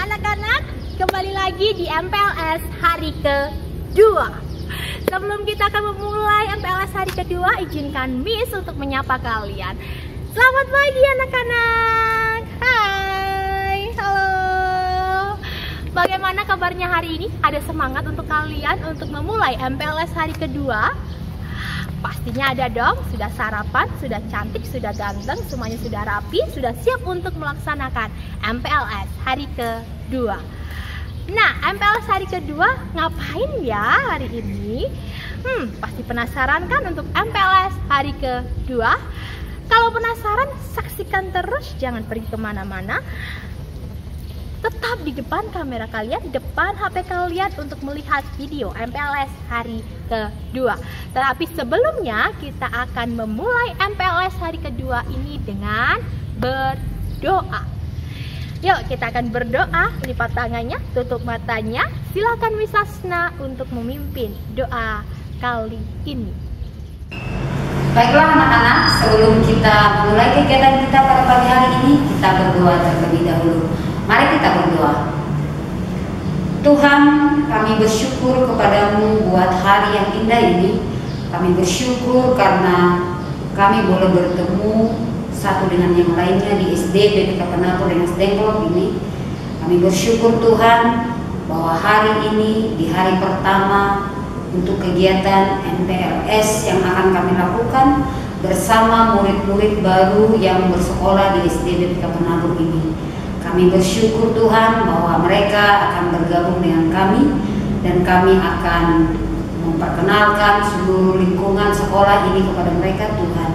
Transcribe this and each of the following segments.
anak-anak, kembali lagi di MPLS hari kedua. Sebelum kita akan memulai MPLS hari kedua, izinkan Miss untuk menyapa kalian. Selamat pagi anak-anak. Hai, halo. Bagaimana kabarnya hari ini? Ada semangat untuk kalian untuk memulai MPLS hari kedua? Pastinya ada dong, sudah sarapan, sudah cantik, sudah ganteng, semuanya sudah rapi, sudah siap untuk melaksanakan MPLS hari kedua. Nah, MPLS hari kedua ngapain ya hari ini? Pasti penasaran kan untuk MPLS hari kedua? Kalau penasaran, saksikan terus, jangan pergi kemana-mana. Tetap di depan kamera kalian, depan HP kalian untuk melihat video MPLS hari kedua. Tetapi sebelumnya kita akan memulai MPLS hari kedua ini dengan berdoa. Yuk kita akan berdoa, lipat tangannya, tutup matanya. Silakan Wisasna untuk memimpin doa kali ini. Baiklah anak-anak, sebelum kita mulai kegiatan kita pada pagi hari ini, kita berdoa terlebih dahulu. Mari kita berdoa. Tuhan, kami bersyukur kepadamu buat hari yang indah ini. Kami bersyukur karena kami boleh bertemu satu dengan yang lainnya di SD BPK Penabur dengan Dengklok ini. Kami bersyukur Tuhan bahwa hari ini di hari pertama untuk kegiatan MPLS yang akan kami lakukan bersama murid-murid baru yang bersekolah di SD BPK Penabur ini. Kami bersyukur Tuhan bahwa mereka akan bergabung dengan kami dan kami akan memperkenalkan seluruh lingkungan sekolah ini kepada mereka Tuhan,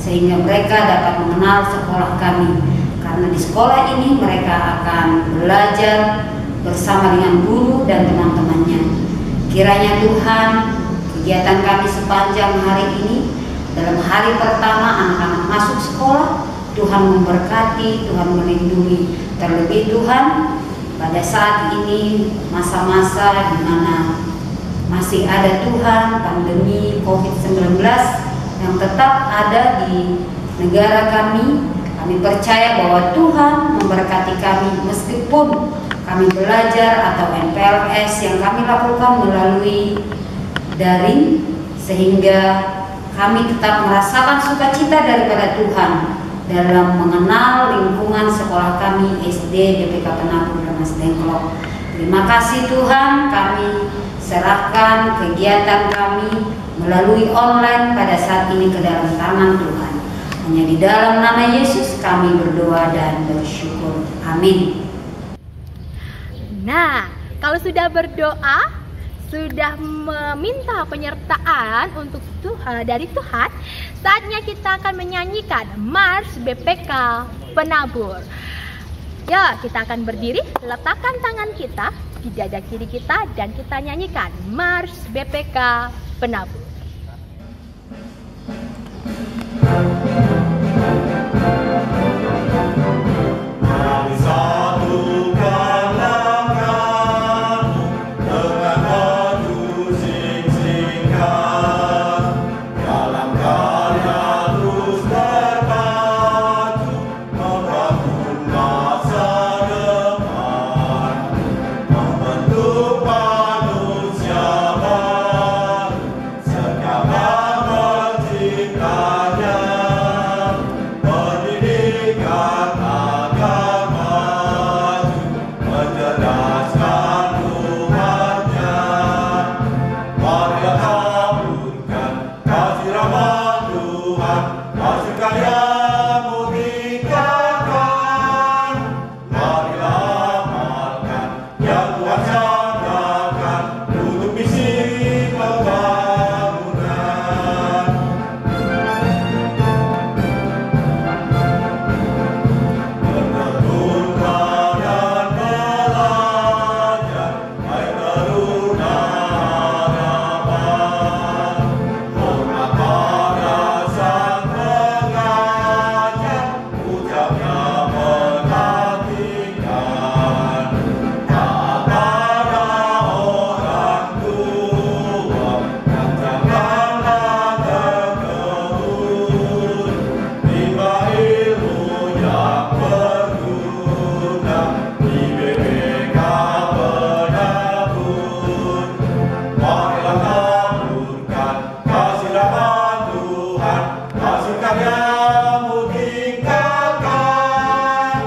sehingga mereka dapat mengenal sekolah kami, karena di sekolah ini mereka akan belajar bersama dengan guru dan teman-temannya. Kiranya Tuhan, kegiatan kami sepanjang hari ini, dalam hari pertama anak-anak masuk sekolah, Tuhan memberkati, Tuhan melindungi. Terlebih Tuhan, pada saat ini masa-masa di mana masih ada Tuhan pandemi COVID-19 yang tetap ada di negara kami, kami percaya bahwa Tuhan memberkati kami meskipun kami belajar atau MPLS yang kami lakukan melalui daring, sehingga kami tetap merasakan sukacita daripada Tuhan dalam mengenal lingkungan sekolah kami SD BPK Penabur Mas Dengklok. Terima kasih Tuhan, kami serahkan kegiatan kami melalui online pada saat ini ke dalam tangan Tuhan. Hanya di dalam nama Yesus kami berdoa dan bersyukur. Amin. Nah, kalau sudah berdoa, sudah meminta penyertaan untuk dari Tuhan, saatnya kita akan menyanyikan Mars BPK Penabur. Ya, kita akan berdiri, letakkan tangan kita di dada kiri kita dan kita nyanyikan Mars BPK Penabur. kasih karyamu tingkatkan.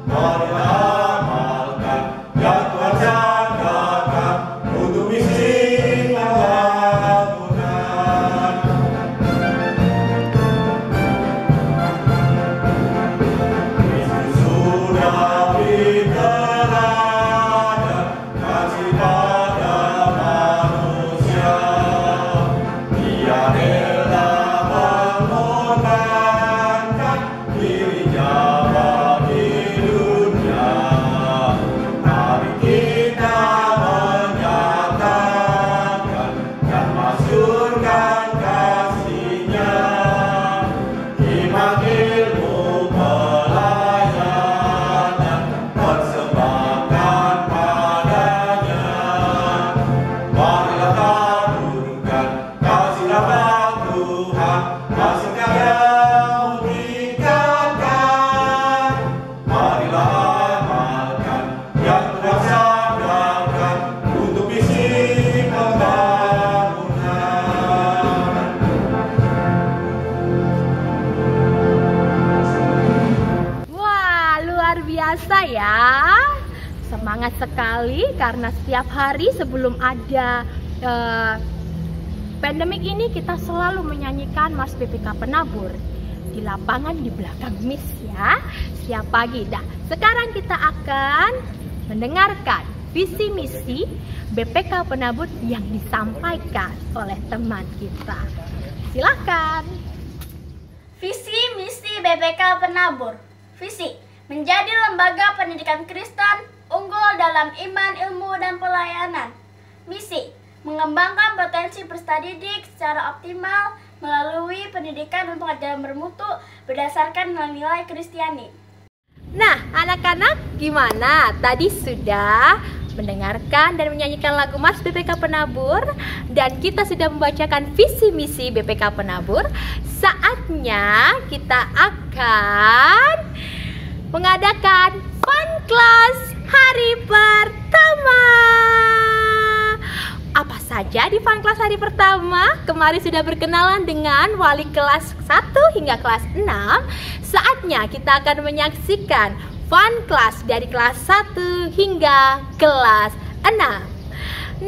Marilah amalkan yang Tuhan ciptakan untuk misi pembangunan. Kristus sudah berteladan kasih pada manusia. Dia rela mengorbankan dirinya bagi dunia. Mari kita menyatakan dan masyurkan kasih-Nya. Iman, ilmu, pelayanan persembahkan padanya. Marilah taburkan kasih dapat Tuhan, kasih karyamu tingkatkan. Marilah amalkan yang Tuhan sabdakan untuk misi pembangunan. Wah, luar biasa ya. Semangat sekali karena setiap hari sebelum ada pandemik ini kita selalu menyanyikan Mas BPK Penabur di lapangan di belakang Miss ya. Setiap pagi. Nah, sekarang kita akan mendengarkan visi misi BPK Penabur yang disampaikan oleh teman kita. Silakan. Visi misi BPK Penabur. Visi: menjadi lembaga pendidikan Kristen unggul dalam iman, ilmu, dan pelayanan. Misi: mengembangkan potensi peserta didik secara optimal melalui pendidikan untuk ajaran bermutu berdasarkan nilai Kristiani. Nah, anak-anak gimana? Tadi sudah mendengarkan dan menyanyikan lagu Mas BPK Penabur dan kita sudah membacakan visi misi BPK Penabur. Saatnya kita akan mengadakan fun class hari pertama. Apa saja di fun class hari pertama? Kemarin sudah berkenalan dengan wali kelas 1 hingga kelas 6. Saatnya kita akan menyaksikan fun class dari kelas 1 hingga kelas 6.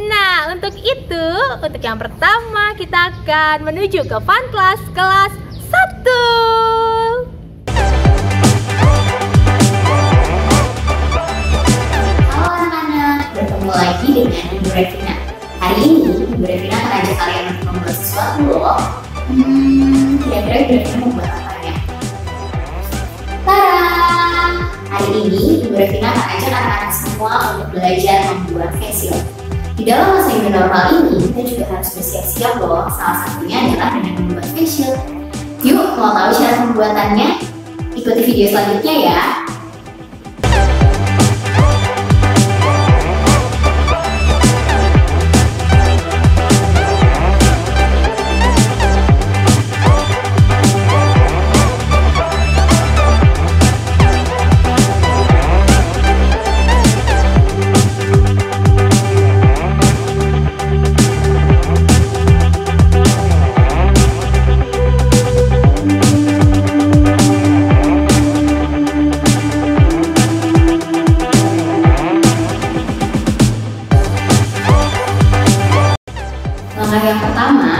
Nah, untuk itu, untuk yang pertama kita akan menuju ke fun class kelas 1. Halo anak-anak, bertemu lagi dengan Ibu Revina. Hari ini Ibu Revina akan ajak kalian untuk membuat sesuatu loh. Kira-kira Ibu Revina mau buat apa ya? Tada! Hari ini Ibu Revina akan ajak anak-anak semua untuk belajar membuat facial. Di dalam masa new normal ini, kita juga harus bersiap-siap loh. Salah satunya adalah dengan membuat facial. Yuk, mau tahu cara pembuatannya? Ikuti video selanjutnya ya. Langkah yang pertama,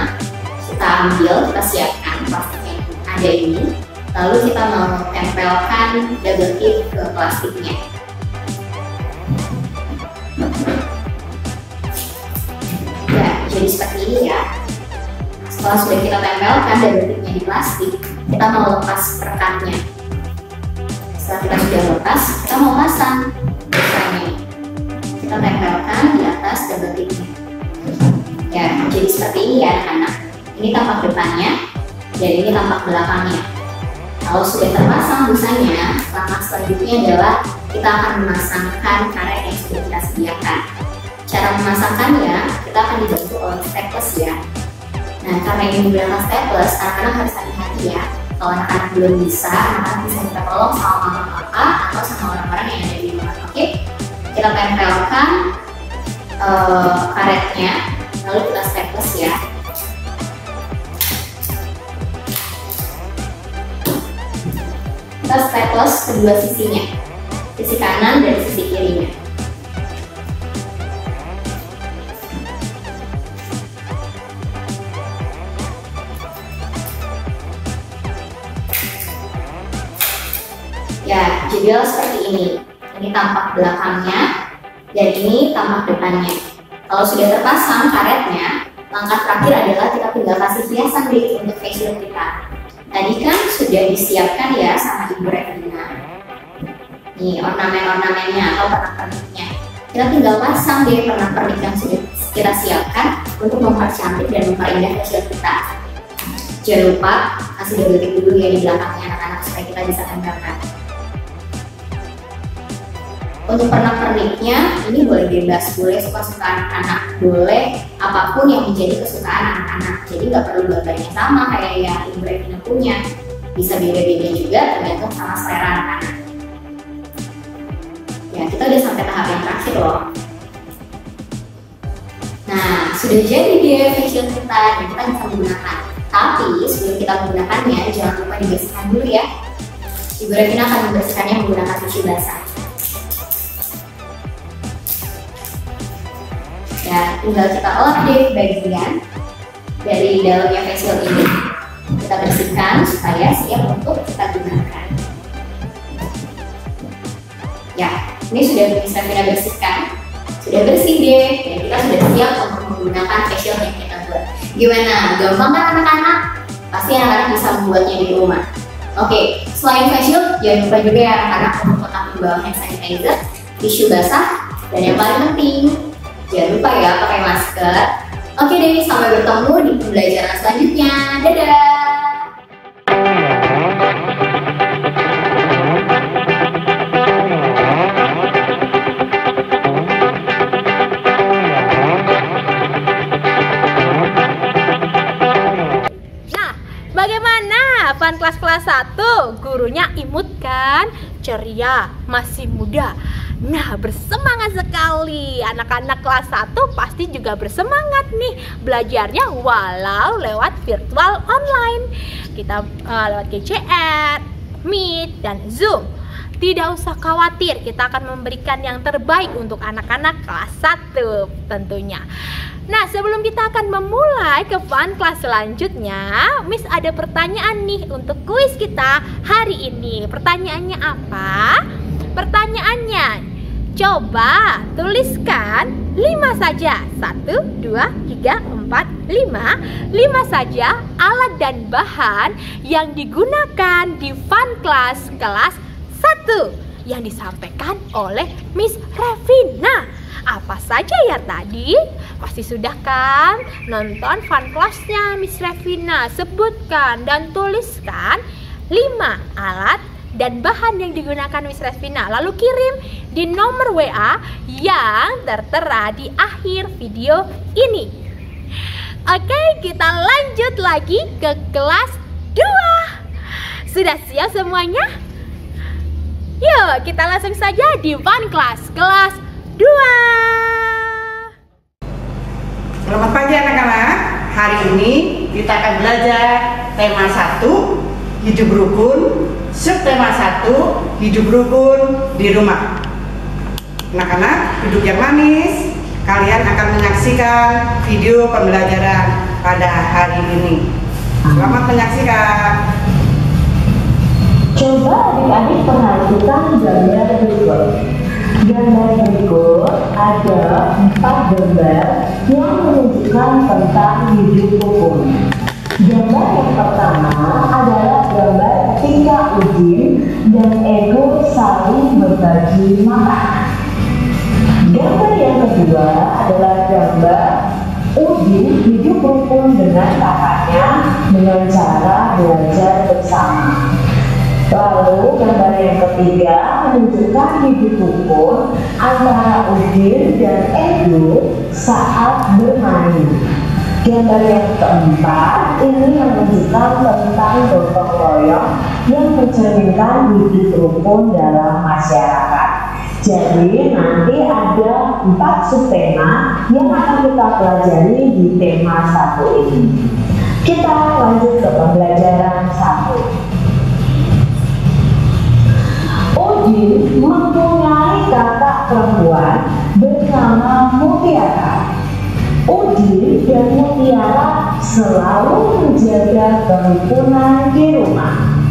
kita siapkan plastik yang ada ini, lalu kita menempelkan double tip ke plastiknya. Ya, jadi seperti ini ya. Setelah sudah kita tempelkan double tipnya di plastik, kita mau lepas perekatnya. Setelah kita sudah lepas, kita mau pasang biasanya. Kita tempelkan di atas double tipnya. Ya, jadi seperti ini ya anak-anak. Ini tampak depannya dan ini tampak belakangnya. Kalau sudah terpasang busanya, langkah selanjutnya adalah kita akan memasangkan karet yang sudah kita sediakan. Cara memasangkannya, kita akan dibantu oleh staples ya. Nah, karena ini menggunakan staples, anak-anak harus hati-hati ya. Kalau anak-anak belum bisa, anak-anak bisa minta tolong sama mama papa atau sama orang-orang yang ada di rumah. Oke? Kita tempelkan karetnya, lalu kita staples ya. kita staples kedua sisinya, sisi kanan dan sisi kirinya. Ya, jadilah seperti ini. Ini tampak belakangnya dan ini tampak depannya. Kalau sudah terpasang karetnya, langkah terakhir adalah kita tinggal kasih hiasan deh untuk face shield kita. Tadi kan sudah disiapkan ya sama Ibu Revina. Nih ornamen-ornamennya atau pernak-perniknya. Kita tinggal pasang deh pernak-pernik yang sudah kita siapkan untuk mempercantik dan memperindah face shield kita. Jangan lupa kasih double tip dulu ya di belakangnya anak-anak supaya kita bisa tempelkan. Untuk pernak-perniknya ini boleh bebas, boleh suka-suka anak-anak, boleh apapun yang menjadi kesukaan anak-anak. Jadi nggak perlu gambarnya sama kayak yang Ibu Revina punya, bisa beda-beda juga tergantung sama selera anak-anak. Ya, kita udah sampai tahap yang terakhir loh. Nah, sudah jadi deh face shield kita dan kita bisa menggunakan. Tapi sebelum kita menggunakannya, jangan lupa dibersihkan dulu ya. Ibu Revina akan membersihkannya menggunakan tisu basah. Ya, tinggal kita olah deh bagian dari dalamnya face shield ini. Kita bersihkan supaya siap untuk kita gunakan. Ya, ini sudah bisa kita bersihkan. Sudah bersih deh, dan kita sudah siap untuk menggunakan face shield yang kita buat. Gimana? Gampang kan anak-anak? Pasti anak-anak bisa membuatnya di rumah. Oke, selain face shield, jangan lupa juga ya anak-anak untuk tetap membawa hand sanitizer, tisu basah, dan yang paling penting, jangan lupa ya pakai masker. Oke deh, sampai bertemu di pembelajaran selanjutnya. Dadah! Bagaimana Fun Class kelas 1? Gurunya imut kan? Ceria, masih muda. Nah, bersemangat sekali. Anak-anak kelas 1 pasti juga bersemangat nih belajarnya walau lewat virtual online. Kita lewat GCR, Meet, dan Zoom. Tidak usah khawatir, kita akan memberikan yang terbaik untuk anak-anak kelas 1 tentunya. Nah, sebelum kita akan memulai ke Fun Class selanjutnya, Miss ada pertanyaan nih untuk kuis kita hari ini. Pertanyaannya apa? Pertanyaannya, coba tuliskan 5 saja. 1, 2, 3, 4, 5. 5 saja alat dan bahan yang digunakan di Fun Class kelas 1 yang disampaikan oleh Miss Revina. Apa saja ya tadi? Pasti sudah kan nonton Fun Class-nya Miss Revina. Sebutkan dan tuliskan 5 alat dan bahan yang digunakan Miss Revina. Lalu kirim di nomor WA yang tertera di akhir video ini. Oke, kita lanjut lagi ke kelas 2. Sudah siap semuanya? Yuk, kita langsung saja di Fun Class kelas 2. Selamat pagi anak-anak. Hari ini kita akan belajar tema 1, hidup rukun. Subtema 1, hidup rukun di rumah. Anak-anak, duduk yang manis. Kalian akan menyaksikan video pembelajaran pada hari ini. Selamat menyaksikan. Coba adik-adik perhatikan gambar berikut. Gambar berikut ada 4 gambar yang menunjukkan tentang hidup rukun. Gambar yang pertama adalah gambar ketika Udin dan Ego saling berbagi makanan. Gambar yang kedua adalah gambar Udin hidup rukun dengan kakaknya dengan cara belajar bersama. Lalu gambar yang ketiga menunjukkan hidup rukun antara Udin dan Ego saat bermain. Gambar yang keempat ini menunjukkan tentang gotong royong yang mencerminkan hidup rukun dalam masyarakat. Jadi nanti ada 4 subtema yang akan kita pelajari di tema 1 ini. Kita lanjut ke pembelajaran 1. bernama Mutiara. Udin dan Mutiara selalu menjaga kerukunan di rumah.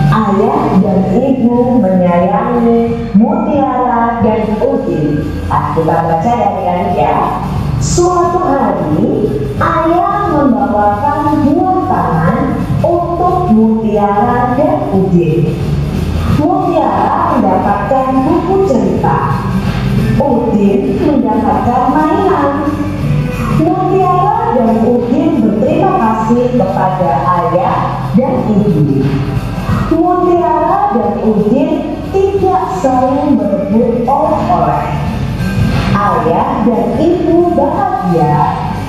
Ayah dan ibu menyayangi Mutiara dan Udin. Kita baca ya adik-adik ya. Suatu hari, ayah membawakan buah tangan untuk Mutiara dan Udin. Mutiara mendapatkan buku cerita. Udin mendapatkan mainan. Mutiara dan Udin berterima kasih kepada ayah dan ibu. Mutiara dan Udin tidak saling berebut oleh-oleh. Ayah dan ibu bahagia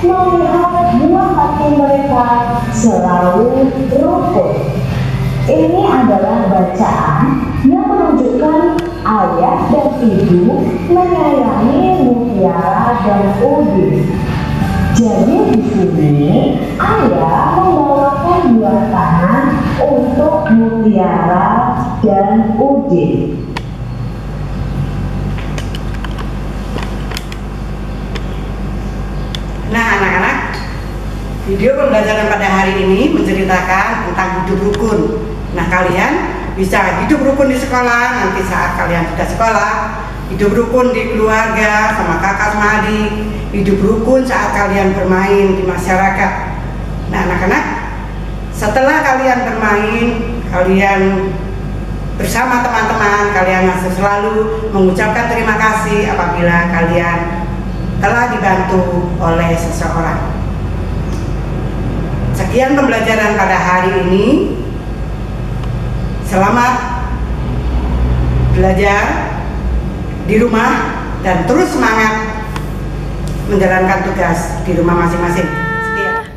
melihat buah hati mereka selalu rukun. Ini adalah bacaan yang menunjukkan ayah dan ibu menyayangi Mutiara dan Udin. Jadi di sini ayah membawakan buah tangan untuk Mutiara dan Udin. Nah anak-anak, video pembelajaran pada hari ini menceritakan tentang hidup rukun. Nah kalian bisa hidup rukun di sekolah, nanti saat kalian sudah sekolah, hidup rukun di keluarga sama kakak sama adik, hidup rukun saat kalian bermain di masyarakat. Nah anak-anak, setelah kalian bermain, kalian bersama teman-teman, kalian harus selalu mengucapkan terima kasih apabila kalian telah dibantu oleh seseorang. Sekian pembelajaran pada hari ini. Selamat belajar di rumah dan terus semangat menjalankan tugas di rumah masing-masing. Sekian.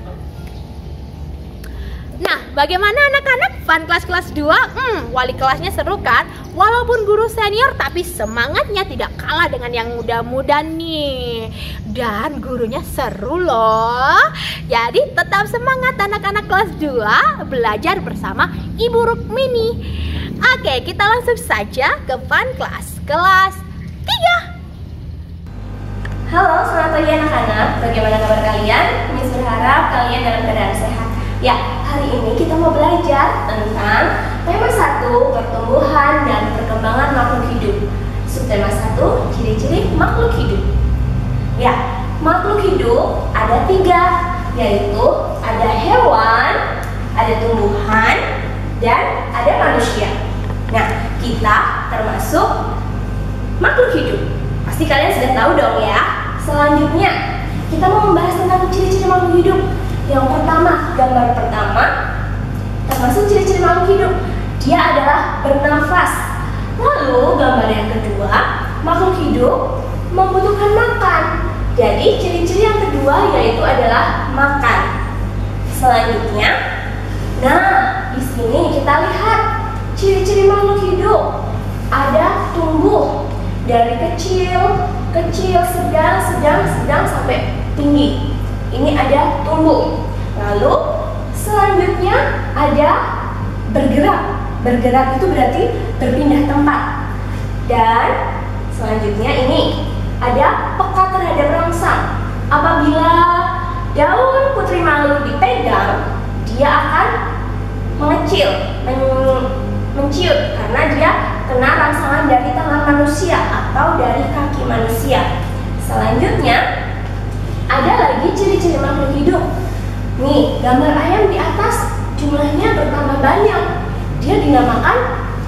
Nah, bagaimana anak-anak? Fun kelas 2? Wali kelasnya seru kan? Walaupun guru senior, tapi semangatnya tidak kalah dengan yang muda-muda nih. Dan gurunya seru loh. Jadi tetap semangat anak-anak kelas 2 belajar bersama Ibu Rukmini. Oke, kita langsung saja ke fun kelas 3. Halo, selamat pagi anak-anak. Bagaimana kabar kalian? Miss berharap kalian dalam keadaan sehat. Ya, hari ini kita mau belajar tentang tema 1, pertumbuhan dan perkembangan makhluk hidup. Subtema 1, ciri-ciri makhluk hidup. Ya, makhluk hidup ada 3, yaitu ada hewan, ada tumbuhan, dan ada manusia. Nah, kita termasuk makhluk hidup. Pasti kalian sudah tahu dong ya. Selanjutnya, kita mau membahas tentang ciri-ciri makhluk hidup. Yang pertama, gambar pertama termasuk ciri-ciri makhluk hidup. Dia adalah bernafas. Lalu gambar yang kedua, makhluk hidup membutuhkan makan. Jadi ciri-ciri yang kedua yaitu adalah makan. Selanjutnya, nah di sini kita lihat ciri-ciri makhluk hidup. Ada tumbuh dari kecil, sedang sampai tinggi. Ini ada tumbuh. Lalu selanjutnya ada bergerak. Bergerak itu berarti berpindah tempat. Dan selanjutnya ini ada peka terhadap rangsang. Apabila daun putri malu dipegang, dia akan mengecil, menciut karena dia kena rangsangan dari tangan manusia atau dari kaki manusia. Selanjutnya ada lagi ciri-ciri makhluk hidup. Nih, gambar ayam di atas jumlahnya bertambah banyak. Dia dinamakan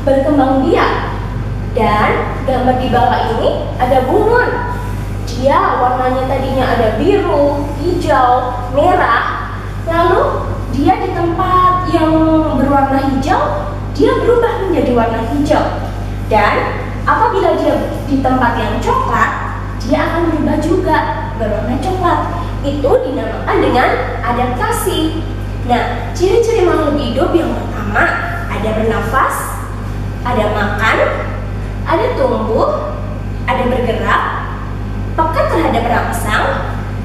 berkembang biak. Dan gambar di bawah ini ada bunglon. Dia warnanya tadinya ada biru, hijau, merah. Lalu dia di tempat yang berwarna hijau, dia berubah menjadi warna hijau. Dan apabila dia di tempat yang coklat, dia akan berubah juga berwarna coklat. Itu dinamakan dengan adaptasi. Nah, ciri-ciri makhluk hidup yang pertama ada bernafas, ada makan, ada tumbuh, ada bergerak, peka terhadap rangsang,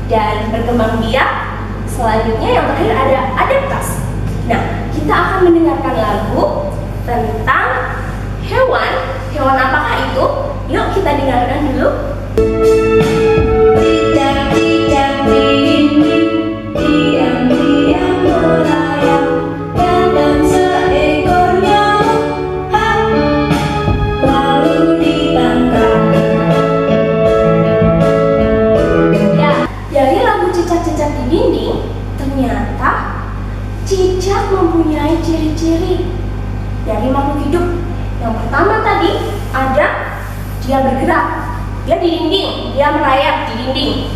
dan berkembang biak. Selanjutnya yang terakhir ada adaptasi. Nah, kita akan mendengarkan lagu tentang hewan. Hewan apakah itu? Yuk kita dengarkan dulu. Tidak dinding, diam-diam melayang, dan seekor nyamuk lalu ditangkap. Ya, dari lagu cicak-cicak di dinding, ternyata cicak mempunyai ciri-ciri dari makhluk hidup. Yang pertama tadi ada dia bergerak, dia di dinding, dia merayap di dinding.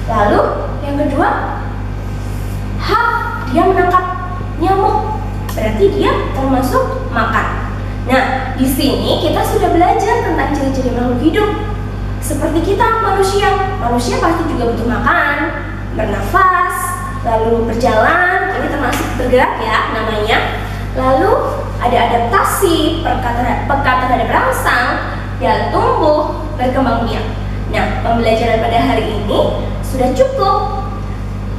Lalu yang kedua, dia menangkap nyamuk, berarti dia termasuk makan. Nah, di sini kita sudah belajar tentang ciri-ciri makhluk hidup. Seperti kita manusia pasti juga butuh makan, bernafas, lalu berjalan, ini termasuk bergerak ya namanya. Lalu ada adaptasi, peka terhadap rangsang, dia tumbuh, berkembang biak. Nah, pembelajaran pada hari ini sudah cukup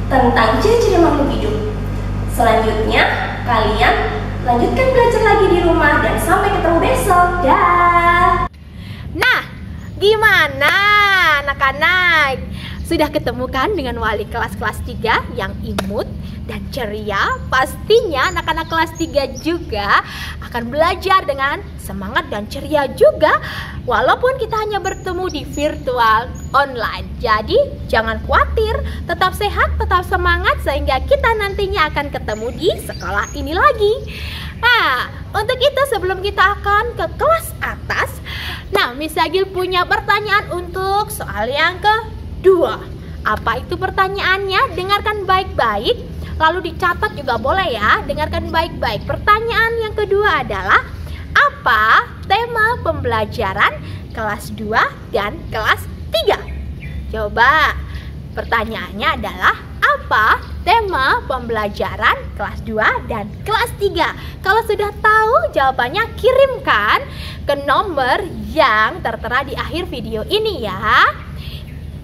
tentang ciri-ciri makhluk hidup. Selanjutnya, kalian lanjutkan belajar lagi di rumah dan sampai ketemu besok. Dah. Nah, gimana anak-anak? Sudah ketemu kan dengan wali kelas 3 yang imut dan ceria? Pastinya anak-anak kelas 3 juga akan belajar dengan semangat dan ceria juga, walaupun kita hanya bertemu di virtual online. Jadi jangan khawatir, tetap sehat, tetap semangat, sehingga kita nantinya akan ketemu di sekolah ini lagi. Nah, untuk itu sebelum kita akan ke kelas atas, nah Miss Agil punya pertanyaan untuk soal yang kedua. Apa itu pertanyaannya? Dengarkan baik-baik, lalu dicatat juga boleh ya. Dengarkan baik-baik. Pertanyaan yang kedua adalah, apa tema pembelajaran kelas 2 dan kelas 3? Coba, pertanyaannya adalah, apa tema pembelajaran kelas 2 dan kelas 3? Kalau sudah tahu jawabannya, kirimkan ke nomor yang tertera di akhir video ini ya.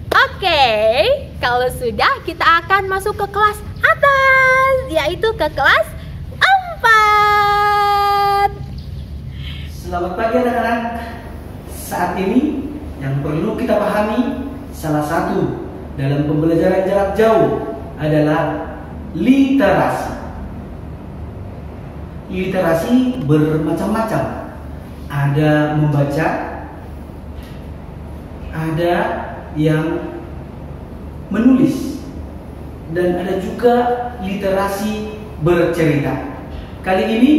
Oke, kalau sudah kita akan masuk ke kelas atas, yaitu ke kelas 4. Selamat pagi anak-anak. Saat ini yang perlu kita pahami, salah satu dalam pembelajaran jarak jauh adalah literasi. Literasi bermacam-macam. Ada membaca, ada yang menulis, dan ada juga literasi bercerita. Kali ini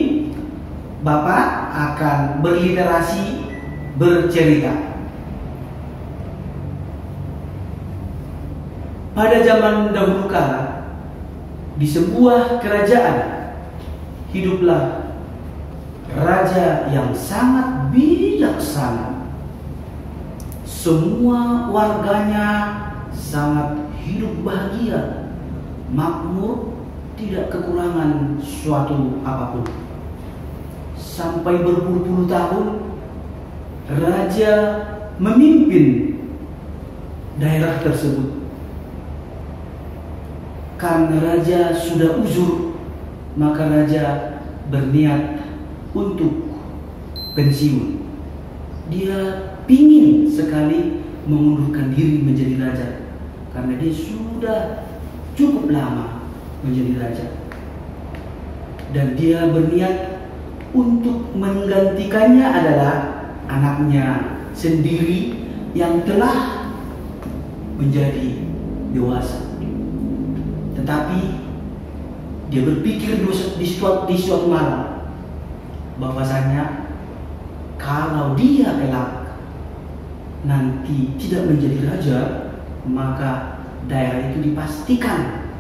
Bapak akan berliterasi bercerita. Pada zaman dahulu kala, di sebuah kerajaan hiduplah raja yang sangat bijaksana. Semua warganya sangat hidup bahagia, makmur, tidak kekurangan suatu apapun. Sampai berpuluh-puluh tahun raja memimpin daerah tersebut. Karena raja sudah uzur, maka raja berniat untuk pensiun. Dia ingin sekali mengundurkan diri menjadi raja, karena dia sudah cukup lama menjadi raja. Dan dia berniat untuk menggantikannya adalah anaknya sendiri yang telah menjadi dewasa. Tetapi dia berpikir di suatu malam bahwasanya kalau dia kelak nanti tidak menjadi raja, maka daerah itu dipastikan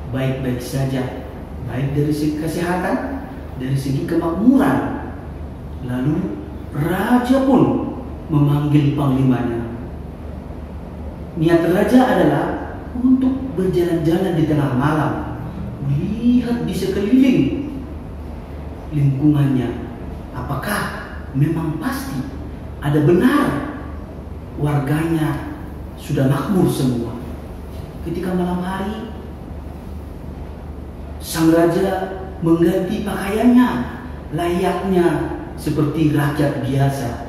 baik-baik saja, baik dari segi kesehatan, dari segi kemakmuran. Lalu raja pun memanggil panglimanya. Niat raja adalah untuk berjalan-jalan di tengah malam, melihat di sekeliling lingkungannya, apakah memang pasti ada benar warganya sudah makmur semua. Ketika malam hari, sang raja mengganti pakaiannya layaknya seperti rakyat biasa.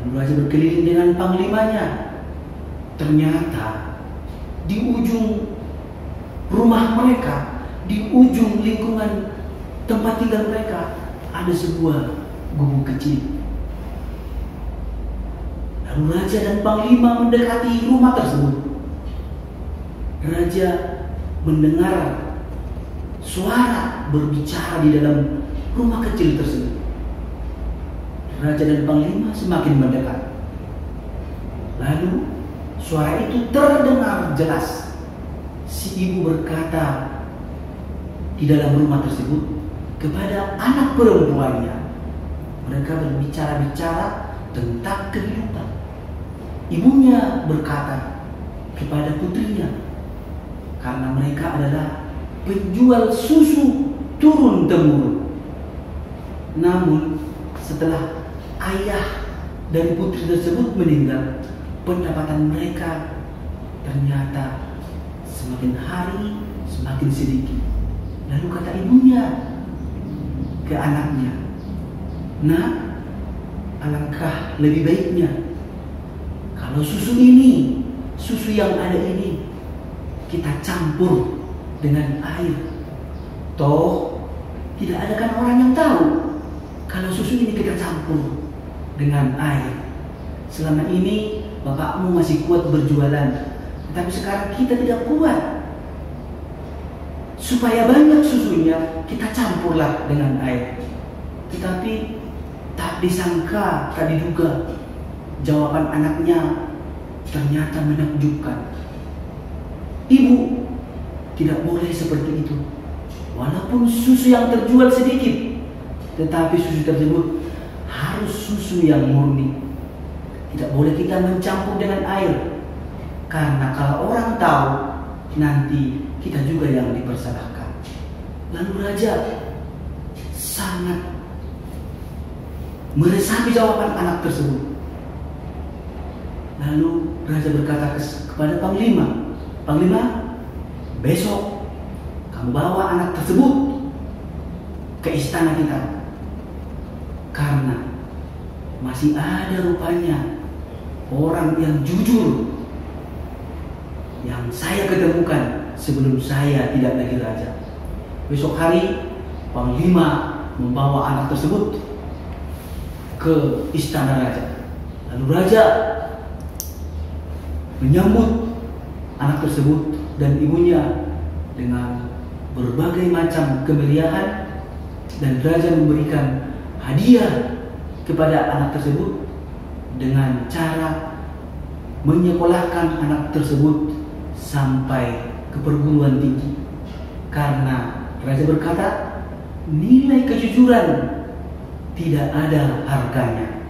Lalu raja berkeliling dengan panglimanya. Ternyata di ujung rumah mereka, di ujung lingkungan tempat tinggal mereka, ada sebuah gubuk kecil. Lalu raja dan panglima mendekati rumah tersebut. Raja mendengar suara berbicara di dalam rumah kecil tersebut. Raja dan panglima semakin mendekat. Lalu suara itu terdengar jelas. Si ibu berkata di dalam rumah tersebut kepada anak perempuannya. Mereka berbicara-bicara tentang kehidupan. Ibunya berkata kepada putrinya, karena mereka adalah penjual susu turun-temurun. Namun setelah ayah dari putri tersebut meninggal, pendapatan mereka ternyata semakin hari semakin sedikit. Lalu kata ibunya ke anaknya, "Nak, alangkah lebih baiknya kalau susu ini, susu yang ada ini, kita campur dengan air. Toh tidak ada kan orang yang tahu kalau susu ini kita campur dengan air. Selama ini bapakmu masih kuat berjualan, tetapi sekarang kita tidak kuat. Supaya banyak susunya, kita campurlah dengan air." Tetapi tak disangka, tak diduga, jawaban anaknya ternyata menakjubkan. Ibu, tidak boleh seperti itu. Walaupun susu yang terjual sedikit, tetapi susu tersebut harus susu yang murni. Tidak boleh kita mencampur dengan air, karena kalau orang tahu, nanti kita juga yang dipersalahkan. Lalu raja sangat meresapi jawaban anak tersebut. Lalu raja berkata kepada panglima, "Panglima, besok kamu bawa anak tersebut ke istana kita, karena masih ada rupanya orang yang jujur yang saya ketemukan sebelum saya tidak lagi raja." Besok hari panglima membawa anak tersebut ke istana raja. Lalu raja menyambut anak tersebut dan ibunya dengan berbagai macam kemeriahan, dan raja memberikan hadiah kepada anak tersebut dengan cara menyekolahkan anak tersebut sampai ke perguruan tinggi. Karena raja berkata, nilai kejujuran tidak ada harganya.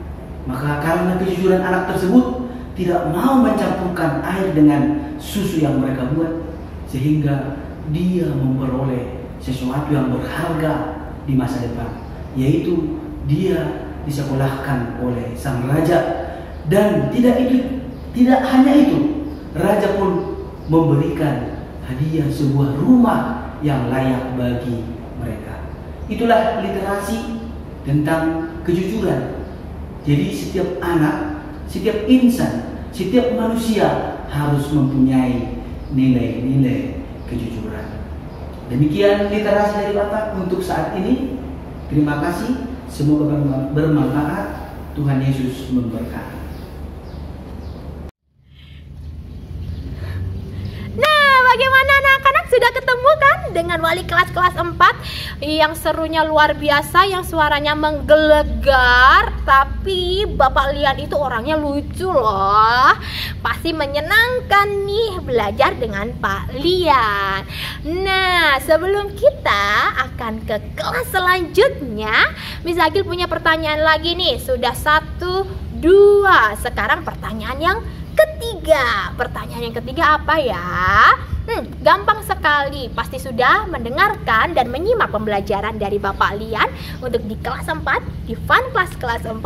Maka karena kejujuran anak tersebut tidak mau mencampurkan air dengan susu yang mereka buat, sehingga dia memperoleh sesuatu yang berharga di masa depan, yaitu dia disekolahkan oleh sang raja. Dan tidak hanya itu, raja pun memberikan hadiah sebuah rumah yang layak bagi mereka. Itulah literasi tentang kejujuran. Jadi setiap anak, setiap insan, setiap manusia harus mempunyai nilai-nilai kejujuran. Demikian literasi dari Bapak untuk saat ini. Terima kasih. Semoga bermanfaat. Tuhan Yesus memberkati. Bagaimana anak-anak, sudah ketemu kan dengan wali kelas 4 yang serunya luar biasa, yang suaranya menggelegar, tapi Bapak Lian itu orangnya lucu loh. Pasti menyenangkan nih belajar dengan Pak Lian. Nah, sebelum kita akan ke kelas selanjutnya, Miss Agil punya pertanyaan lagi nih. Sudah 1, 2. Sekarang pertanyaan yang ketiga. Pertanyaan yang ketiga apa ya? Gampang sekali. Pasti sudah mendengarkan dan menyimak pembelajaran dari Bapak Lian untuk di kelas 4, di Fun Class kelas 4.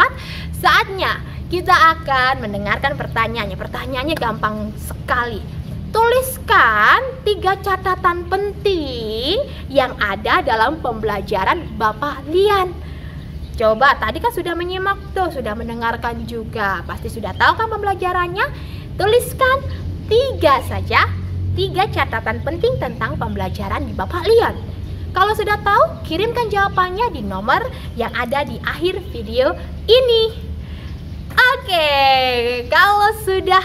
Saatnya kita akan mendengarkan pertanyaannya. Pertanyaannya gampang sekali. Tuliskan 3 catatan penting yang ada dalam pembelajaran Bapak Lian. Coba, tadi kan sudah menyimak tuh, sudah mendengarkan juga. Pasti sudah tahu kan pembelajarannya? Tuliskan 3 saja, 3 catatan penting tentang pembelajaran di Bapak Leon. Kalau sudah tahu, kirimkan jawabannya di nomor yang ada di akhir video ini. Oke, kalau sudah,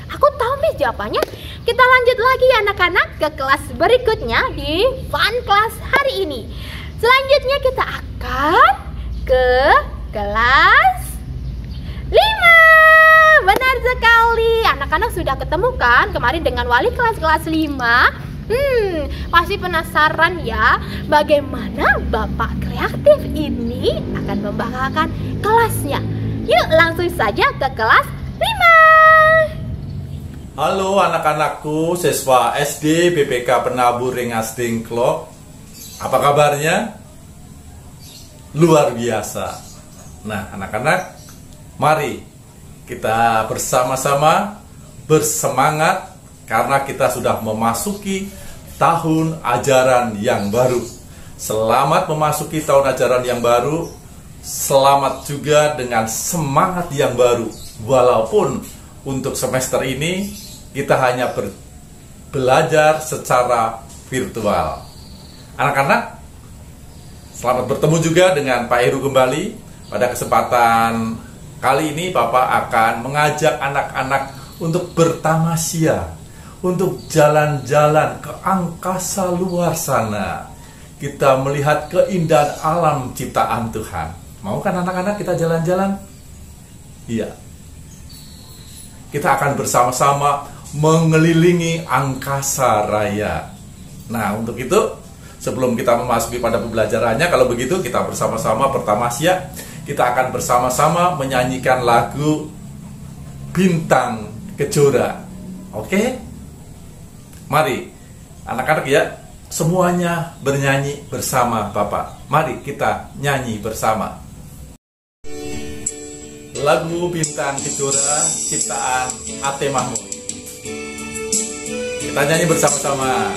aku tahu Miss jawabannya. Kita lanjut lagi ya anak-anak ke kelas berikutnya di Fun Class hari ini. Selanjutnya kita akan ke kelas 5. Benar sekali. Anak-anak sudah ketemu kan kemarin dengan wali kelas 5. Pasti penasaran ya bagaimana Bapak kreatif ini akan membanggakan kelasnya. Yuk langsung saja ke kelas 5. Halo anak-anakku, siswa SD BPK Penabur Rengas Dengklok. Apa kabarnya? Luar biasa. Nah, anak-anak, mari kita bersama-sama bersemangat karena kita sudah memasuki tahun ajaran yang baru. Selamat memasuki tahun ajaran yang baru. Selamat juga dengan semangat yang baru. Walaupun untuk semester ini kita hanya belajar secara virtual. Anak-anak, selamat bertemu juga dengan Pak Heru kembali. Pada kesempatan kali ini Bapak akan mengajak anak-anak untuk bertamasya, untuk jalan-jalan ke angkasa luar sana. Kita melihat keindahan alam ciptaan Tuhan. Mau kan anak-anak kita jalan-jalan? Iya. Kita akan bersama-sama mengelilingi angkasa raya. Nah, untuk itu sebelum kita memasuki pada pembelajarannya, kalau begitu kita bersama-sama bertamasya. Kita akan bersama-sama menyanyikan lagu Bintang Kejora. Oke? Mari anak-anak ya, semuanya bernyanyi bersama Bapak. Mari kita nyanyi bersama. Lagu Bintang Kejora ciptaan Ate Mahmud. Kita nyanyi bersama-sama.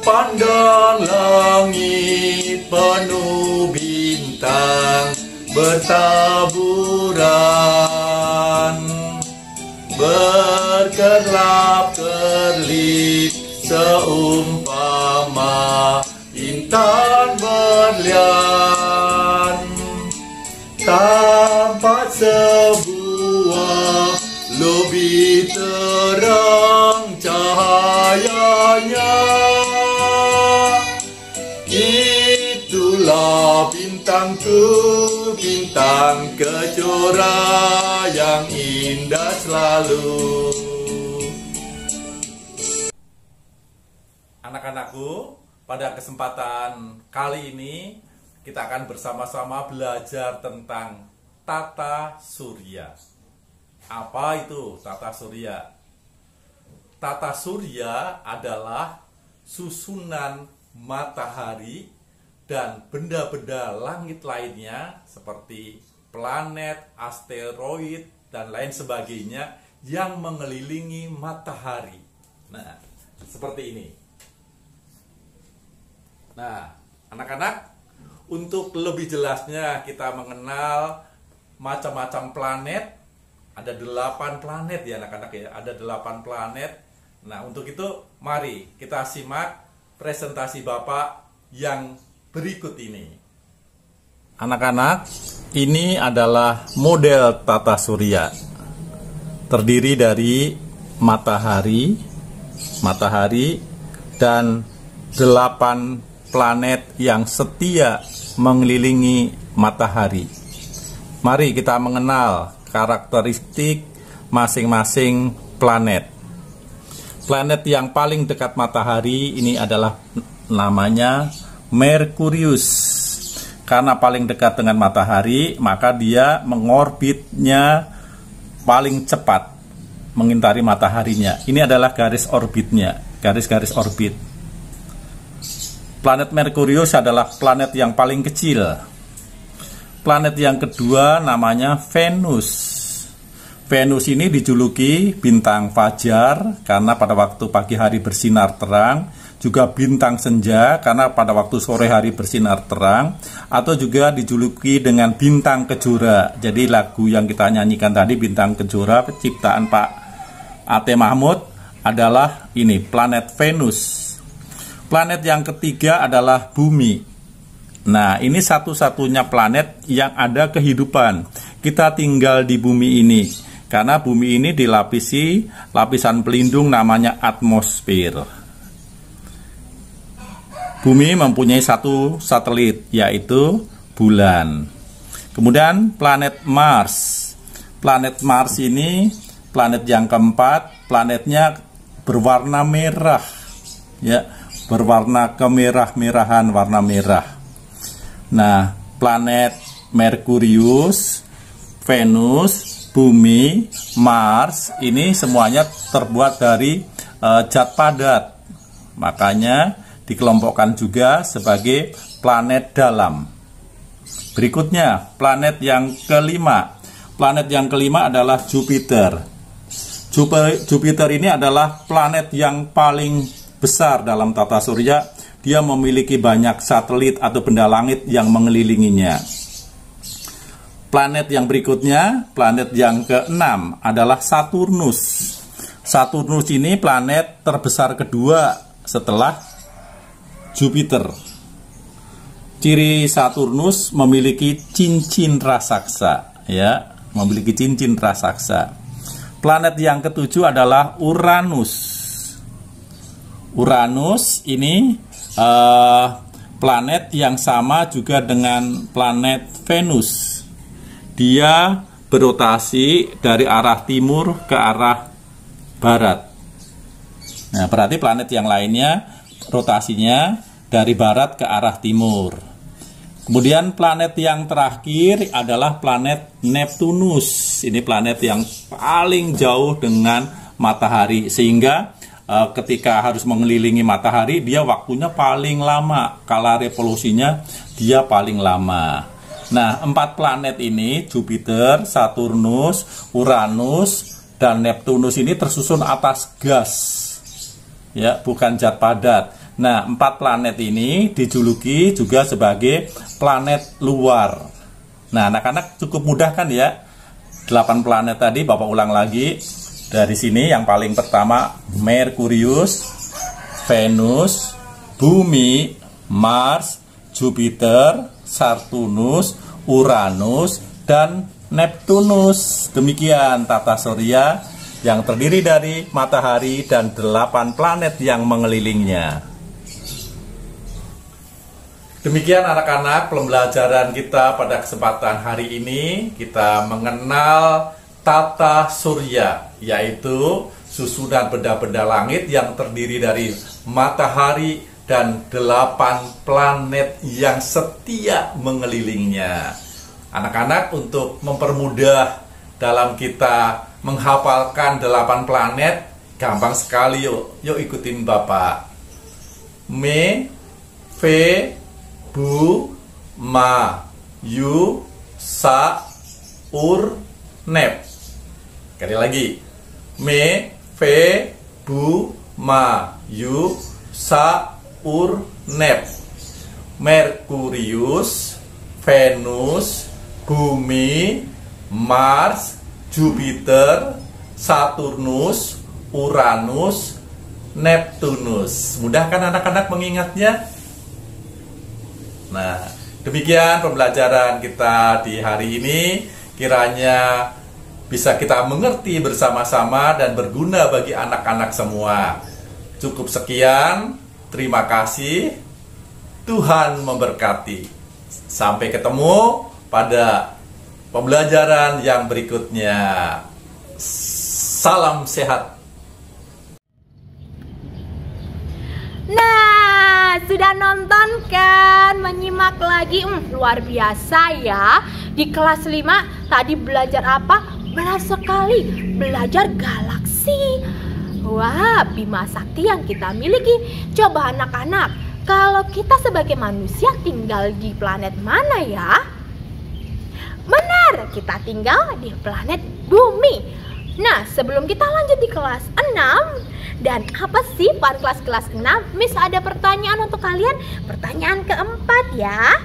Pandang langit penuh bintang bertaburan, berkerlap-kerlip seumpama intan berlian. Tampak sebuah lebih terang cahayanya. Itulah bintangku, bintang kejora yang indah selalu. Anak-anakku, pada kesempatan kali ini kita akan bersama-sama belajar tentang tata surya. Apa itu tata surya? Tata surya adalah susunan matahari dan benda-benda langit lainnya seperti planet, asteroid, dan lain sebagainya yang mengelilingi matahari. Nah, seperti ini. Nah, anak-anak, untuk lebih jelasnya kita mengenal macam-macam planet. Ada 8 planet ya anak-anak ya, ada 8 planet. Nah, untuk itu mari kita simak presentasi Bapak yang berikut ini. Anak-anak, ini adalah model tata surya. Terdiri dari matahari dan 8 planet yang setia mengelilingi matahari. Mari kita mengenal karakteristik masing-masing planet. Planet yang paling dekat matahari ini adalah namanya Merkurius. Karena paling dekat dengan matahari, maka dia mengorbitnya paling cepat mengitari mataharinya. Ini adalah garis orbitnya, garis-garis orbit. Planet Merkurius adalah planet yang paling kecil. Planet yang kedua namanya Venus. Venus ini dijuluki bintang fajar karena pada waktu pagi hari bersinar terang, juga bintang senja karena pada waktu sore hari bersinar terang, atau juga dijuluki dengan bintang kejora. Jadi lagu yang kita nyanyikan tadi, Bintang Kejora, ciptaan Pak A.T. Mahmud, adalah ini, planet Venus. Planet yang ketiga adalah Bumi. Nah, ini satu-satunya planet yang ada kehidupan. Kita tinggal di bumi ini karena bumi ini dilapisi lapisan pelindung namanya atmosfer. Bumi mempunyai satu satelit, yaitu bulan. Kemudian planet Mars. Planet Mars ini planet yang keempat, planetnya berwarna merah, ya, berwarna kemerah-merahan, warna merah. Nah, planet Merkurius, Venus, Bumi, Mars ini semuanya terbuat dari zat padat. Makanya dikelompokkan juga sebagai planet dalam. Berikutnya, planet yang kelima. Planet yang kelima adalah Jupiter. Jupiter ini adalah planet yang paling besar dalam tata surya. Dia memiliki banyak satelit atau benda langit yang mengelilinginya. Planet yang berikutnya, planet yang keenam adalah Saturnus. Saturnus ini planet terbesar kedua setelah Jupiter. Ciri Saturnus memiliki cincin raksasa, ya, memiliki cincin raksasa. Planet yang ketujuh adalah Uranus. Uranus ini planet yang sama juga dengan planet Venus. Dia berotasi dari arah timur ke arah barat. Nah, berarti planet yang lainnya rotasinya dari barat ke arah timur. Kemudian planet yang terakhir adalah planet Neptunus. Ini planet yang paling jauh dengan matahari, sehingga ketika harus mengelilingi matahari, dia waktunya paling lama. Kala revolusinya dia paling lama. Nah, 4 planet ini, Jupiter, Saturnus, Uranus, dan Neptunus ini tersusun atas gas, ya, bukan zat padat. Nah, 4 planet ini dijuluki juga sebagai planet luar. Nah, anak-anak cukup mudah kan ya? 8 planet tadi Bapak ulang lagi. Dari sini yang paling pertama Merkurius, Venus, Bumi, Mars, Jupiter, Saturnus, Uranus, dan Neptunus. Demikian tata surya yang terdiri dari matahari dan 8 planet yang mengelilingnya. Demikian anak-anak pembelajaran kita pada kesempatan hari ini. Kita mengenal tata surya, yaitu susunan benda-benda langit yang terdiri dari matahari dan 8 planet yang setia mengelilingnya. Anak-anak, untuk mempermudah dalam kita menghafalkan 8 planet, gampang sekali, yuk ikutin Bapak. Me, Ve, Bu, Ma, Yu, Sa, Ur, Nep. Sekali lagi. Me, Ve, Bu, Ma, Yu, Sa, Ur, Nep. Merkurius, Venus, Bumi, Mars, Jupiter, Saturnus, Uranus, Neptunus. Mudah kan anak-anak mengingatnya? Nah, demikian pembelajaran kita di hari ini. Kiranya bisa kita mengerti bersama-sama dan berguna bagi anak-anak semua. Cukup sekian. Terima kasih. Tuhan memberkati. Sampai ketemu pada pembelajaran yang berikutnya. Salam sehat. Nah, sudah nonton kan? Menyimak lagi, luar biasa ya. Di kelas 5 tadi belajar apa? Benar sekali, belajar galaksi. Wah, Bima Sakti yang kita miliki. Coba anak-anak, kalau kita sebagai manusia tinggal di planet mana ya? Benar, kita tinggal di planet Bumi. Nah, sebelum kita lanjut di kelas 6, dan apa sih kelas 6? Miss ada pertanyaan untuk kalian. Pertanyaan keempat ya.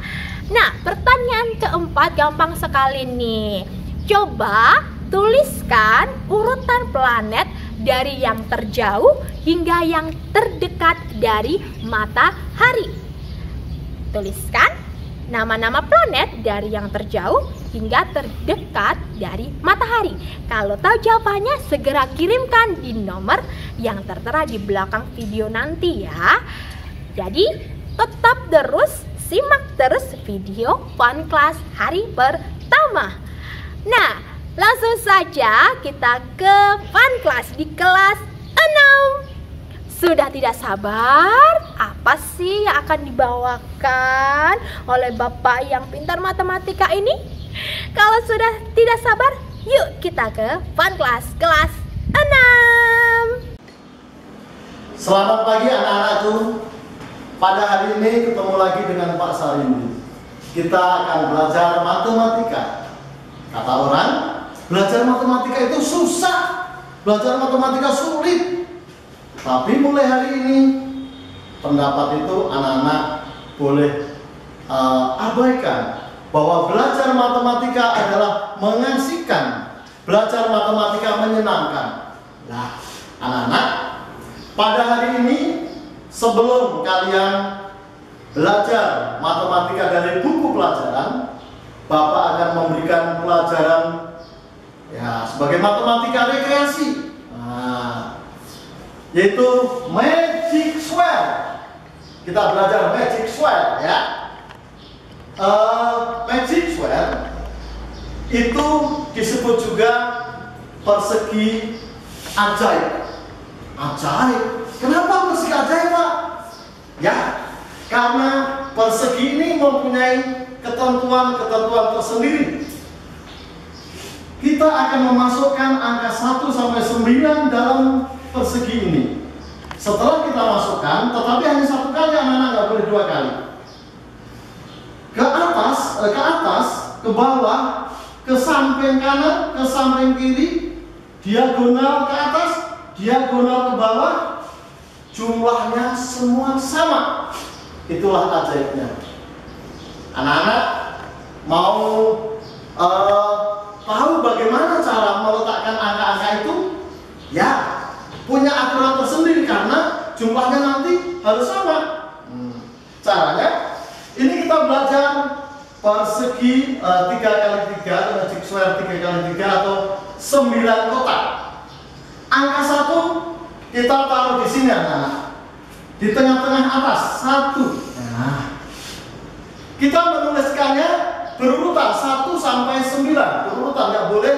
Nah, pertanyaan keempat gampang sekali nih. Coba tuliskan urutan planet dari yang terjauh hingga yang terdekat dari matahari. Tuliskan nama-nama planet dari yang terjauh hingga terdekat dari matahari. Kalau tahu jawabannya, segera kirimkan di nomor yang tertera di belakang video nanti ya. Jadi tetap terus simak terus video Fun Class hari pertama. Nah, langsung saja kita ke Fun Class di kelas 6. Sudah tidak sabar, apa sih yang akan dibawakan oleh Bapak yang pintar matematika ini? Kalau sudah tidak sabar, yuk kita ke Fun Class kelas 6. Selamat pagi anak-anakku. Pada hari ini ketemu lagi dengan Pak Sarindi. Kita akan belajar matematika. Kata orang, belajar matematika itu susah, belajar matematika sulit. Tapi mulai hari ini, pendapat itu anak-anak boleh abaikan bahwa belajar matematika adalah mengasihkan, belajar matematika menyenangkan. Nah, anak-anak, pada hari ini sebelum kalian belajar matematika dari buku pelajaran, Bapak akan memberikan pelajaran ya sebagai matematika rekreasi. Yaitu Magic Square. Kita belajar Magic Square ya. Magic Square itu disebut juga persegi ajaib. Ajaib? Kenapa persegi ajaib, Pak? Ya, karena persegi ini mempunyai ketentuan-ketentuan tersendiri. Kita akan memasukkan angka 1 sampai 9 dalam persegi ini. Setelah kita masukkan, tetapi hanya satu kali, anak-anak nggak boleh 2 kali. Ke atas, ke bawah, ke samping kanan, ke samping kiri, diagonal ke atas, diagonal ke bawah, jumlahnya semua sama. Itulah ajaibnya. Anak-anak mau tahu bagaimana cara meletakkan angka-angka itu? Ya, punya aturan tersendiri karena jumlahnya nanti harus sama. Caranya, ini kita belajar persegi 3x3 atau Magic Square 3x3 atau 9 kotak. Angka 1 kita taruh di sini, anak-anak, di tengah-tengah atas 1. Nah, kita menuliskannya berurutan 1 sampai 9. Berurutan, nggak boleh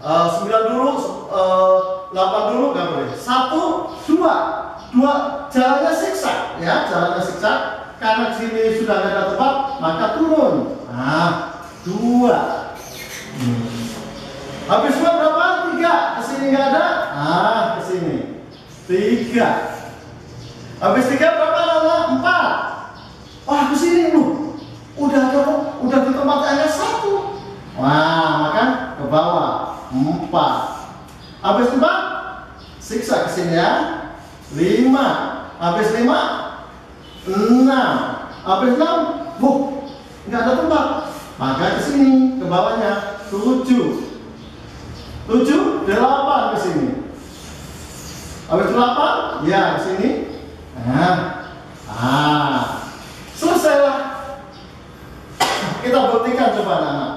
9 dulu, 8 dulu, nggak boleh. 1, 2 jalannya zigzag ya, jalannya zigzag. Karena sini sudah nggak ada tempat, maka turun. Nah, 2. Habis 2 berapa? 3. Kesini nggak ada. Nah, kesini 3. Habis 3 berapa? 4. Wah, kesini lu. Udah di tempat angka 1. Wah, maka ke bawah 4. Habis 4 zigzag kesini ya. 5. Habis 5 6. Habis 6 nggak ada tempat, maka ke sini ke bawahnya 7. 7 8 ke sini. Habis 8 ya ke sini. Selesailah. Kita buktikan coba anak-anak.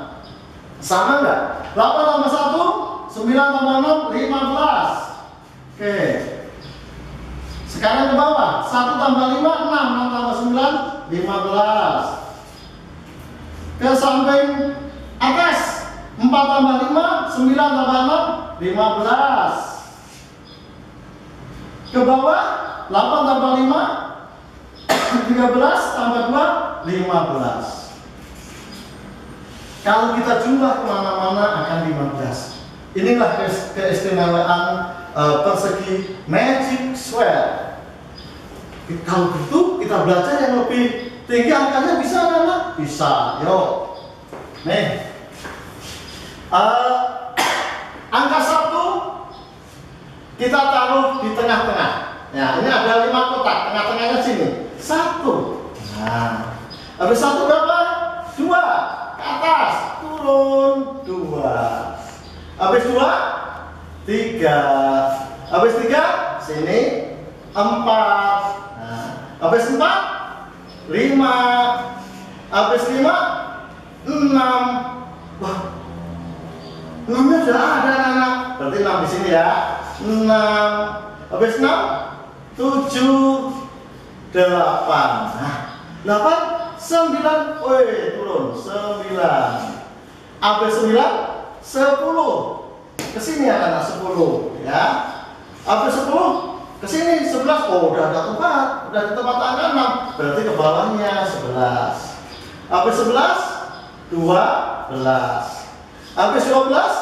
Sama nggak? 8 tambah 1 9 tambah 6 15. Oke. Sekarang ke bawah, 1 tambah 5, 6, 6 tambah 9, 15. Ke samping atas, 4 tambah 5, 9 tambah 6, 15. Ke bawah, 8 tambah 5, 13 tambah 2, 15. Kalau kita jumlah kemana-mana akan 15. Inilah keistimewaan persegi Magic Square. Kalau begitu kita belajar yang lebih tinggi angkanya, bisa anak-anak? Bisa. Yuk. Nih. Angka 1 kita taruh di tengah-tengah. Ya, ini ada 5 kotak, tengah-tengahnya sini. 1. Nah, habis 1 berapa? 2. Ke atas, turun 2. Habis 2, 3. Habis 3, sini 4. Nah, habis 4, 5. Habis 5, 6. Wah, 6-nya sudah ada anak-anak. Berarti 6 di sini ya. 6. Habis 6, 7, 8. Nah, 8, 9. Woi, turun 9. Habis 9, 10. Kesini anak-anak 10 ya. Habis 10, kesini 11. Oh, udah ada tempat. Udah di tempat angka 6. Berarti ke bawahnya 11. Habis 11, 12. Habis 12,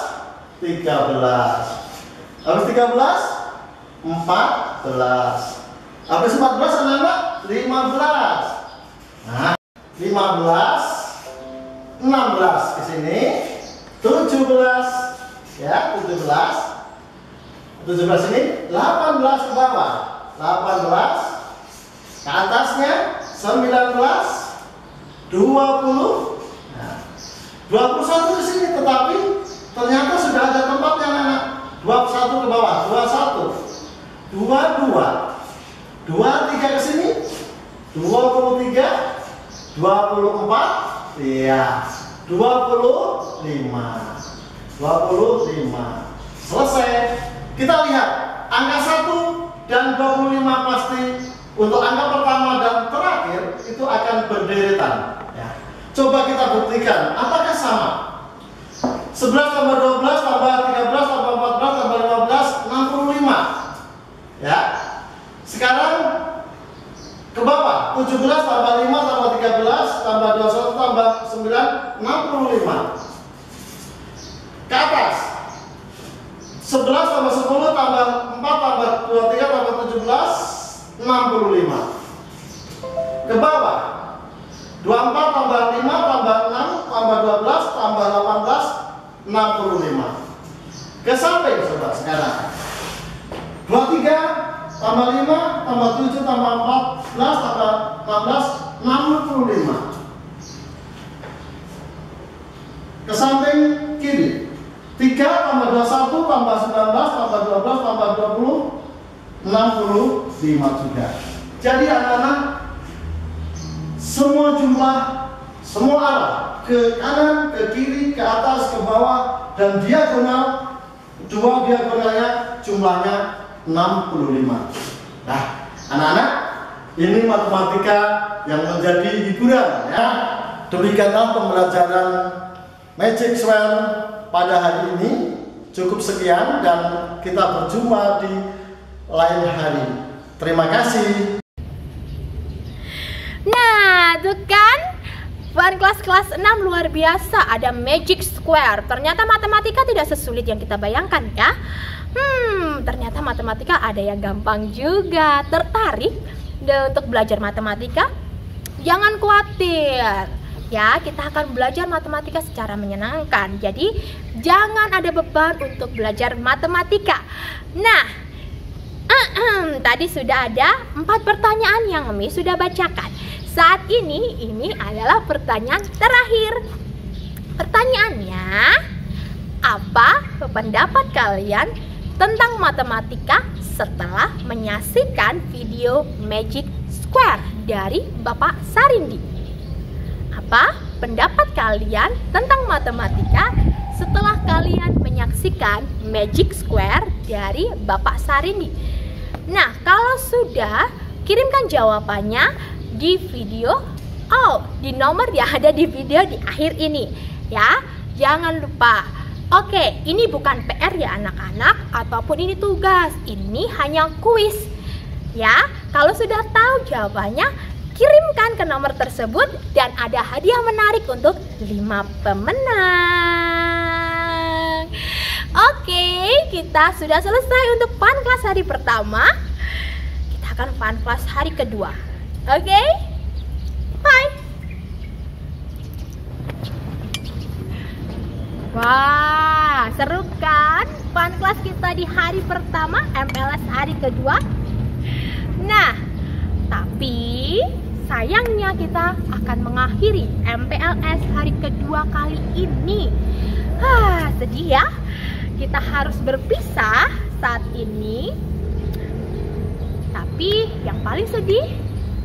13. Habis 13, 14. Habis 14 anak-anak 15. Nah, 15, 16 ke sini, 17 ya, 17 ini, 18 ke bawah, 18 ke atasnya, 19, 20. 21 di sini, tetapi ternyata sudah ada tempatnya anak-anak. 21 ke bawah, 21, 22, 23 ke sini, 23, 24, iya, 25, 25. Selesai. Kita lihat angka 1 dan 25 pasti untuk angka pertama dan terakhir itu akan berderetan. Coba kita buktikan, apakah sama? 11 tambah 12 tambah 13 tambah 14 tambah 15, 65. Ya. Sekarang ke bawah, 17 tambah 5 tambah 13 tambah 21 tambah 9, 65. Ke atas, 11 tambah 10 tambah 4 tambah 23 tambah 17, 65. Ke bawah, 24 tambah 5 tambah 6 tambah 12 tambah 18, 65. Ke samping saudara sekarang, 23 tambah 5 tambah 7 tambah 14 tambah 16, 65. Ke samping kiri, 3 tambah 21 tambah 19 tambah 12 tambah 20, 65 juga. Jadi anak-anak, semua jumlah, semua arah, ke kanan, ke kiri, ke atas, ke bawah, dan diagonal, dua diagonalnya jumlahnya 65. Nah, anak-anak, ini matematika yang menjadi hiburan ya. Demikianlah pembelajaran Magic Square pada hari ini. Cukup sekian dan kita berjumpa di lain hari. Terima kasih. Nah, tuh kan, buat kelas 6 luar biasa, ada Magic Square. Ternyata matematika tidak sesulit yang kita bayangkan ya. Ternyata matematika ada yang gampang juga. Tertarik untuk belajar matematika? Jangan khawatir ya, kita akan belajar matematika secara menyenangkan. Jadi jangan ada beban untuk belajar matematika. Nah, tadi sudah ada 4 pertanyaan yang Mami sudah bacakan. Saat ini adalah pertanyaan terakhir. Pertanyaannya, apa pendapat kalian tentang matematika setelah menyaksikan video Magic Square dari Bapak Sarindi? Apa pendapat kalian tentang matematika setelah kalian menyaksikan Magic Square dari Bapak Sarindi? Nah, kalau sudah, kirimkan jawabannya di video, di nomor yang ada di video di akhir ini ya. Jangan lupa. Oke, ini bukan PR ya anak-anak, ataupun ini tugas. Ini hanya kuis ya. Kalau sudah tahu jawabannya, kirimkan ke nomor tersebut dan ada hadiah menarik untuk 5 pemenang. Oke, kita sudah selesai untuk fun class hari pertama. Kita akan fun class hari kedua. Oke? Bye. Wah, seru kan fun class kita di hari pertama MPLS hari kedua? Nah, tapi sayangnya kita akan mengakhiri MPLS hari kedua kali ini. Sedih ya. Kita harus berpisah saat ini. Tapi yang paling sedih,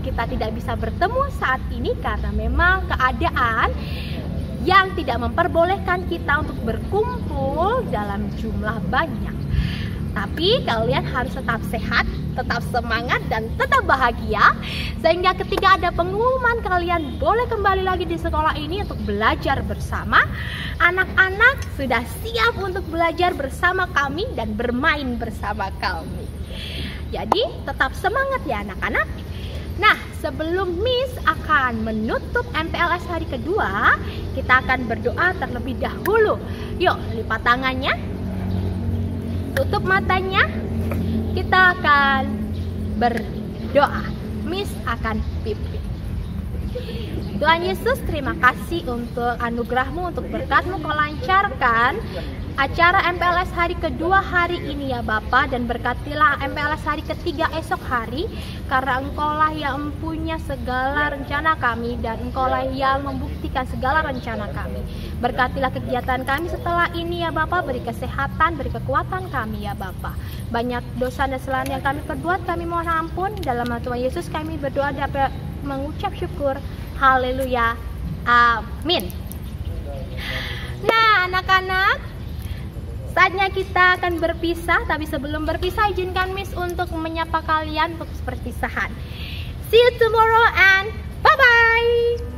kita tidak bisa bertemu saat ini karena memang keadaan yang tidak memperbolehkan kita untuk berkumpul dalam jumlah banyak. Tapi kalian harus tetap sehat, tetap semangat, dan tetap bahagia. Sehingga ketika ada pengumuman, kalian boleh kembali lagi di sekolah ini untuk belajar bersama. Anak-anak sudah siap untuk belajar bersama kami dan bermain bersama kami. Jadi tetap semangat ya anak-anak. Nah, sebelum Miss akan menutup MPLS hari kedua, kita akan berdoa terlebih dahulu. Yuk, lipat tangannya. Tutup matanya, kita akan berdoa. Miss akan pimpin. Tuhan Yesus, terima kasih untuk anugerah-Mu, untuk berkat-Mu Kau lancarkan acara MPLS hari kedua hari ini ya Bapa, dan berkatilah MPLS hari ketiga esok hari, karena Engkaulah yang mempunyai segala rencana kami dan Engkaulah yang membuktikan segala rencana kami. Berkatilah kegiatan kami setelah ini ya Bapa, beri kesehatan, beri kekuatan kami ya Bapa. Banyak dosa dan kesalahan yang kami perbuat, kami mohon ampun. Dalam nama Tuhan Yesus kami berdoa dapat mengucap syukur. Haleluya. Amin. Nah anak-anak, saatnya kita akan berpisah, tapi sebelum berpisah izinkan Miss untuk menyapa kalian untuk perpisahan. See you tomorrow and bye-bye.